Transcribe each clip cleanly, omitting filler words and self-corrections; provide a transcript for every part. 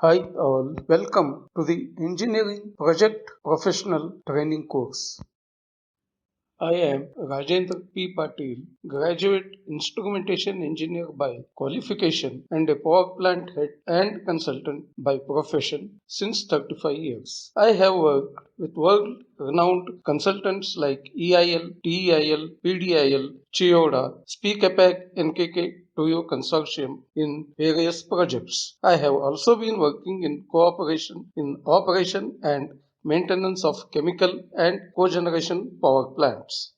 Hi all, welcome to the Engineering Project Professional Training course. I am Rajendra P. Patil, graduate instrumentation engineer by qualification and a power plant head and consultant by profession since 35 years. I have worked with world renowned consultants like EIL, TEIL, PDIL, Chiyoda, SpeakAPAC, NKK, Toyo Consortium in various projects. I have also been working in cooperation in operation and maintenance of chemical and cogeneration power plants.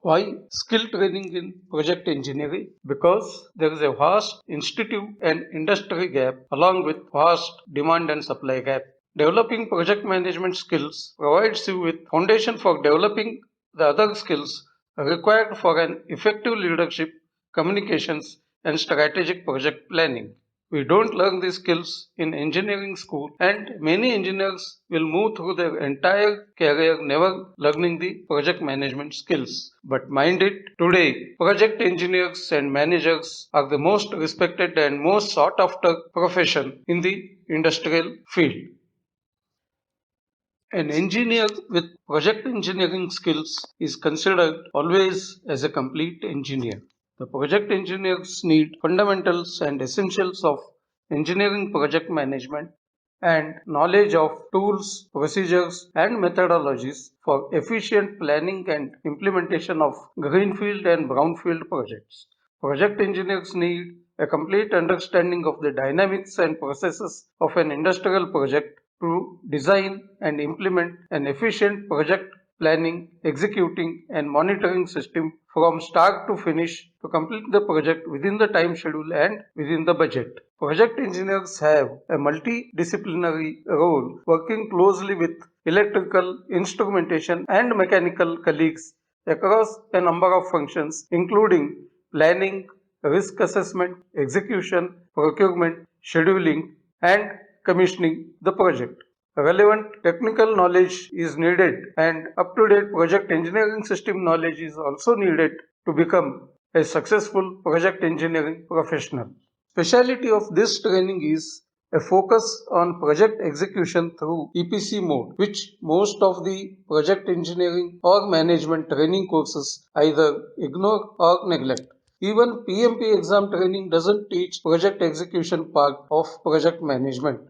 Why skill training in project engineering? Because there is a vast institute and industry gap along with vast demand and supply gap. Developing project management skills provides you with foundation for developing the other skills required for an effective leadership, communications, and strategic project planning. We don't learn these skills in engineering school, and many engineers will move through their entire career never learning the project management skills. But mind it, today project engineers and managers are the most respected and most sought after profession in the industrial field. An engineer with project engineering skills is considered always as a complete engineer. The project engineers need fundamentals and essentials of engineering project management and knowledge of tools, procedures, and methodologies for efficient planning and implementation of greenfield and brownfield projects. Project engineers need a complete understanding of the dynamics and processes of an industrial project to design and implement an efficient project planning, executing, and monitoring system from start to finish to complete the project within the time schedule and within the budget. Project engineers have a multidisciplinary role working closely with electrical, instrumentation, and mechanical colleagues across a number of functions, including planning, risk assessment, execution, procurement, scheduling, and commissioning the project. Relevant technical knowledge is needed and up-to-date project engineering system knowledge is also needed to become a successful project engineering professional. Speciality of this training is a focus on project execution through EPC mode, which most of the project engineering or management training courses either ignore or neglect. Even PMP exam training doesn't teach project execution part of project management.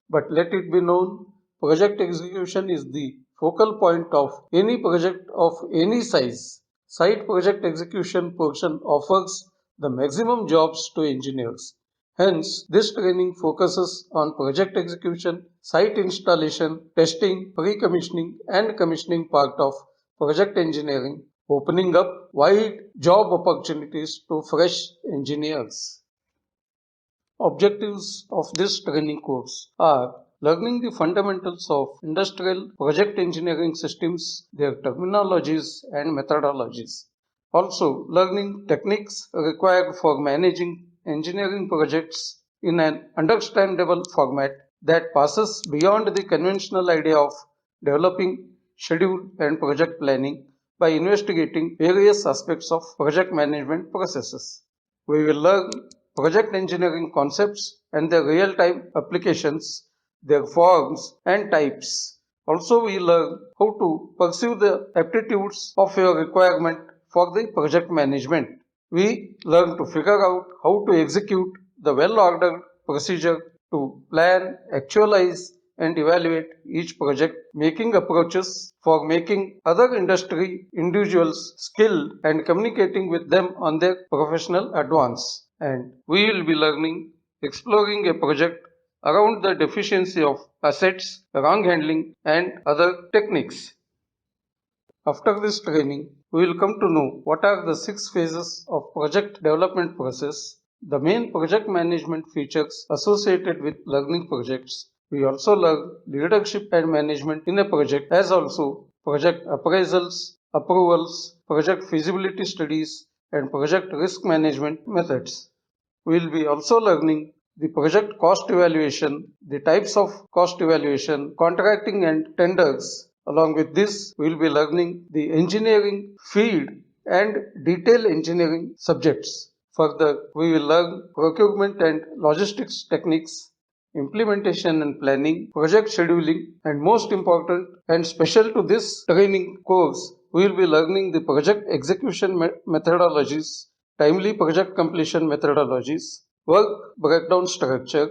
But let it be known, project execution is the focal point of any project of any size. Site project execution portion offers the maximum jobs to engineers. Hence, this training focuses on project execution, site installation, testing, pre-commissioning and commissioning part of project engineering, opening up wide job opportunities to fresh engineers. Objectives of this training course are learning the fundamentals of industrial project engineering systems, their terminologies and methodologies. Also, learning techniques required for managing engineering projects in an understandable format that passes beyond the conventional idea of developing schedule and project planning by investigating various aspects of project management processes. We will learn project engineering concepts and their real-time applications, their forms and types. Also, we learn how to pursue the aptitudes of your requirement for the project management. We learn to figure out how to execute the well-ordered procedure to plan, actualize, and evaluate each project, making approaches for making other industry individuals skilled and communicating with them on their professional advance. And we will be learning exploring a project around the deficiency of assets, wrong handling, and other techniques. After this training, we will come to know what are the 6 phases of project development process, the main project management features associated with learning projects. We also learn leadership and management in a project as also project appraisals, approvals, project feasibility studies, and project risk management methods. We will be also learning the project cost evaluation, the types of cost evaluation, contracting and tenders. Along with this, we will be learning the engineering field and detail engineering subjects. Further, we will learn procurement and logistics techniques, implementation and planning, project scheduling, and most important and special to this training course, we will be learning the project execution methodologies, timely project completion methodologies, work breakdown structure,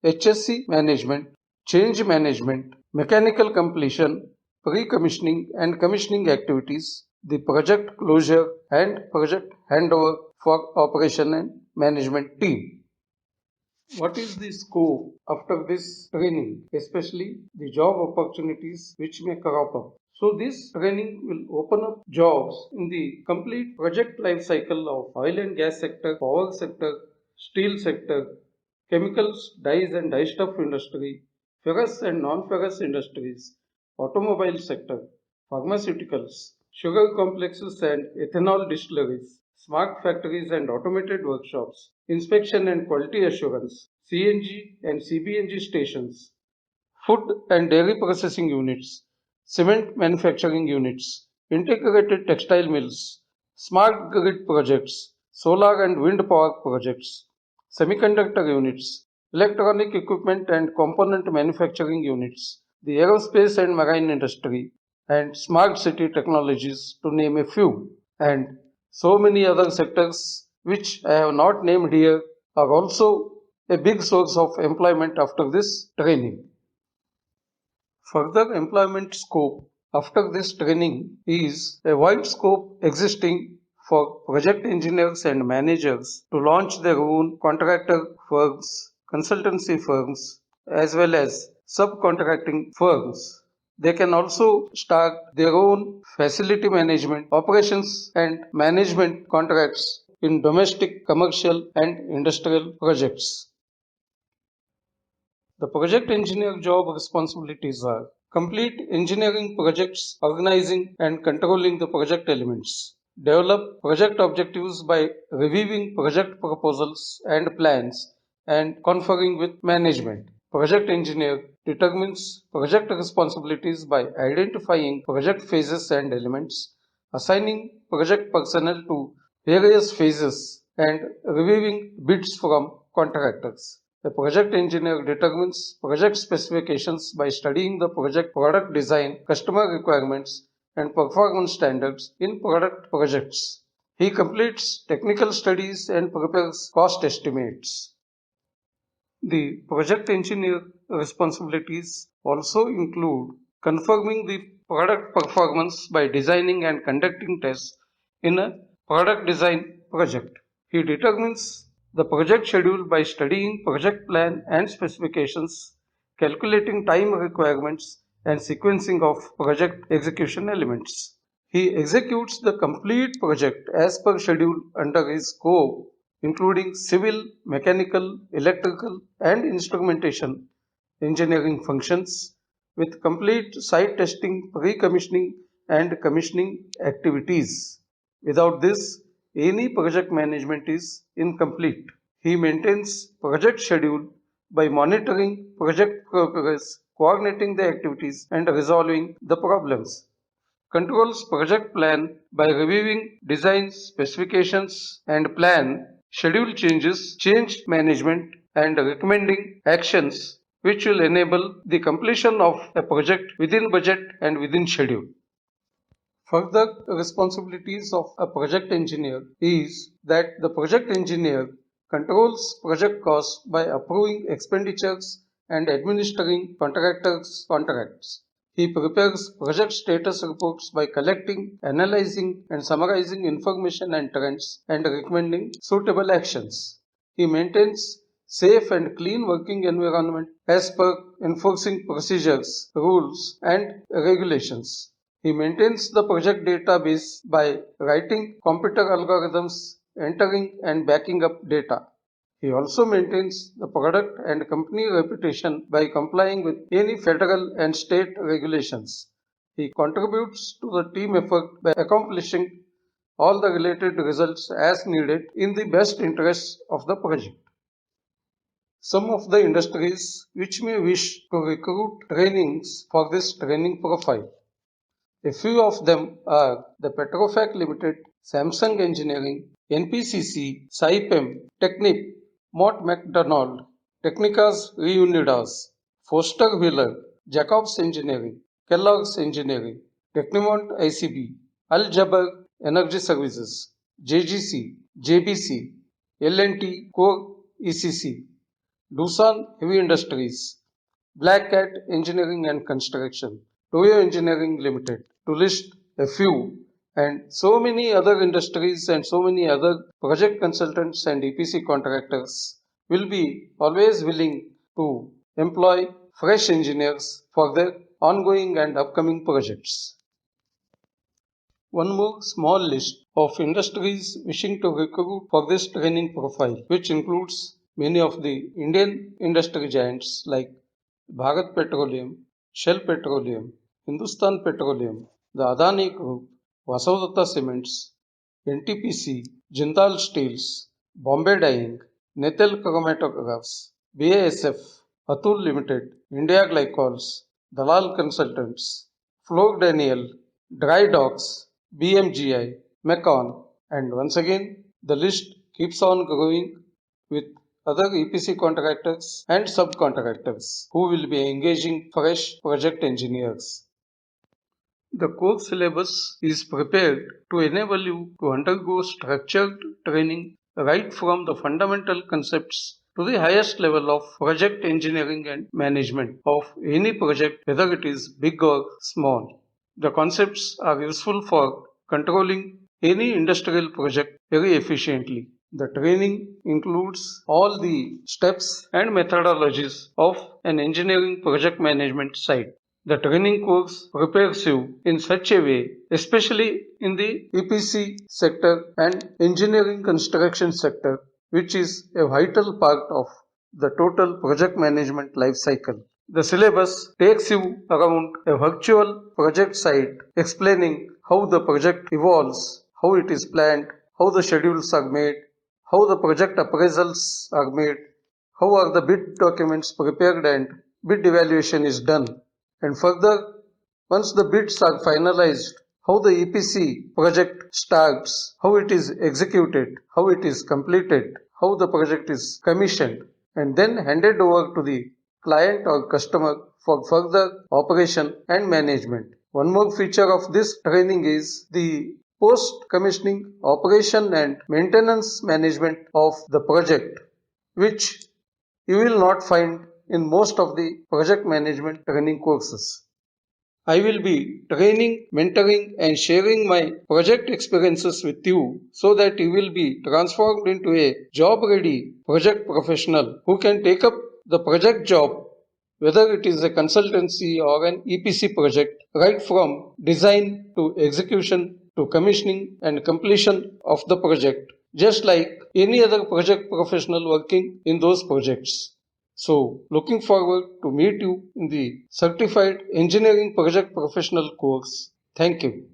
HSC management, change management, mechanical completion, pre-commissioning and commissioning activities, the project closure and project handover for operation and management team. What is the scope after this training, especially the job opportunities which may crop up? So this training will open up jobs in the complete project life cycle of oil and gas sector, power sector, steel sector, chemicals, dyes and dyestuff industry, ferrous and non-ferrous industries, automobile sector, pharmaceuticals, sugar complexes and ethanol distilleries, smart factories and automated workshops, inspection and quality assurance, CNG and CBNG stations, food and dairy processing units, cement manufacturing units, integrated textile mills, smart grid projects, solar and wind power projects, semiconductor units, electronic equipment and component manufacturing units, the aerospace and marine industry, and smart city technologies, to name a few. And so many other sectors which I have not named here are also a big source of employment after this training. Further employment scope after this training is a wide scope existing for project engineers and managers to launch their own contractor firms, consultancy firms, as well as subcontracting firms. They can also start their own facility management, operations, and management contracts in domestic, commercial, and industrial projects. The project engineer job responsibilities are complete engineering projects, organizing and controlling the project elements, develop project objectives by reviewing project proposals and plans and conferring with management. Project engineer determines project responsibilities by identifying project phases and elements, assigning project personnel to various phases, and reviewing bids from contractors. A project engineer determines project specifications by studying the project product design, customer requirements, and performance standards in product projects. He completes technical studies and prepares cost estimates. The project engineer responsibilities also include confirming the product performance by designing and conducting tests in a product design project. He determines the project schedule by studying project plan and specifications, calculating time requirements, and sequencing of project execution elements. He executes the complete project as per schedule under his scope, including civil, mechanical, electrical, and instrumentation engineering functions, with complete site testing, pre-commissioning, and commissioning activities. Without this, any project management is incomplete. He maintains project schedule by monitoring project progress, coordinating the activities, and resolving the problems. Controls project plan by reviewing design specifications and plan, schedule changes, change management, and recommending actions which will enable the completion of a project within budget and within schedule. Further responsibilities of a project engineer is that the project engineer controls project costs by approving expenditures and administering contractors' contracts. He prepares project status reports by collecting, analyzing, and summarizing information and trends and recommending suitable actions. He maintains safe and clean working environment as per enforcing procedures, rules, and regulations. He maintains the project database by writing computer algorithms, entering and backing up data. He also maintains the product and company reputation by complying with any federal and state regulations. He contributes to the team effort by accomplishing all the related results as needed in the best interests of the project. Some of the industries which may wish to recruit trainees for this training profile. A few of them are the Petrofac Limited, Samsung Engineering, NPCC, Saipem, Technip, Mott MacDonald, Technicas Reunidas, Foster Wheeler, Jacobs Engineering, Kellogg's Engineering, Technimont ICB, Al Jaber Energy Services, JGC, JBC, L&T Core ECC, Doosan Heavy Industries, Black Cat Engineering and Construction, Toyo Engineering Limited, to list a few, and so many other industries and so many other project consultants and EPC contractors will be always willing to employ fresh engineers for their ongoing and upcoming projects. One more small list of industries wishing to recruit for this training profile, which includes many of the Indian industry giants like Bharat Petroleum, Shell Petroleum, Hindustan Petroleum, the Adani Group, Vasavdutta Cements, NTPC, Jindal Steels, Bombay Dyeing, Nethel Chromatographs, BASF, Atul Limited, India Glycols, Dalal Consultants, Floor Daniel, Dry Docks, BMGI, Mecon, and once again the list keeps on growing with other EPC contractors and subcontractors who will be engaging fresh project engineers. The course syllabus is prepared to enable you to undergo structured training right from the fundamental concepts to the highest level of project engineering and management of any project, whether it is big or small. The concepts are useful for controlling any industrial project very efficiently. The training includes all the steps and methodologies of an engineering project management site. The training course prepares you in such a way, especially in the EPC sector and engineering construction sector, which is a vital part of the total project management life cycle. The syllabus takes you around a virtual project site explaining how the project evolves, how it is planned, how the schedules are made, how the project appraisals are made, how are the bid documents prepared and bid evaluation is done. And further, once the bids are finalized, how the EPC project starts, how it is executed, how it is completed, how the project is commissioned, and then handed over to the client or customer for further operation and management. One more feature of this training is the post commissioning operation and maintenance management of the project, which you will not find in most of the project management training courses. I will be training, mentoring, and sharing my project experiences with you so that you will be transformed into a job ready project professional who can take up the project job, whether it is a consultancy or an EPC project, right from design to execution to commissioning and completion of the project, just like any other project professional working in those projects. So, looking forward to meet you in the Certified Engineering Project Professional course. Thank you.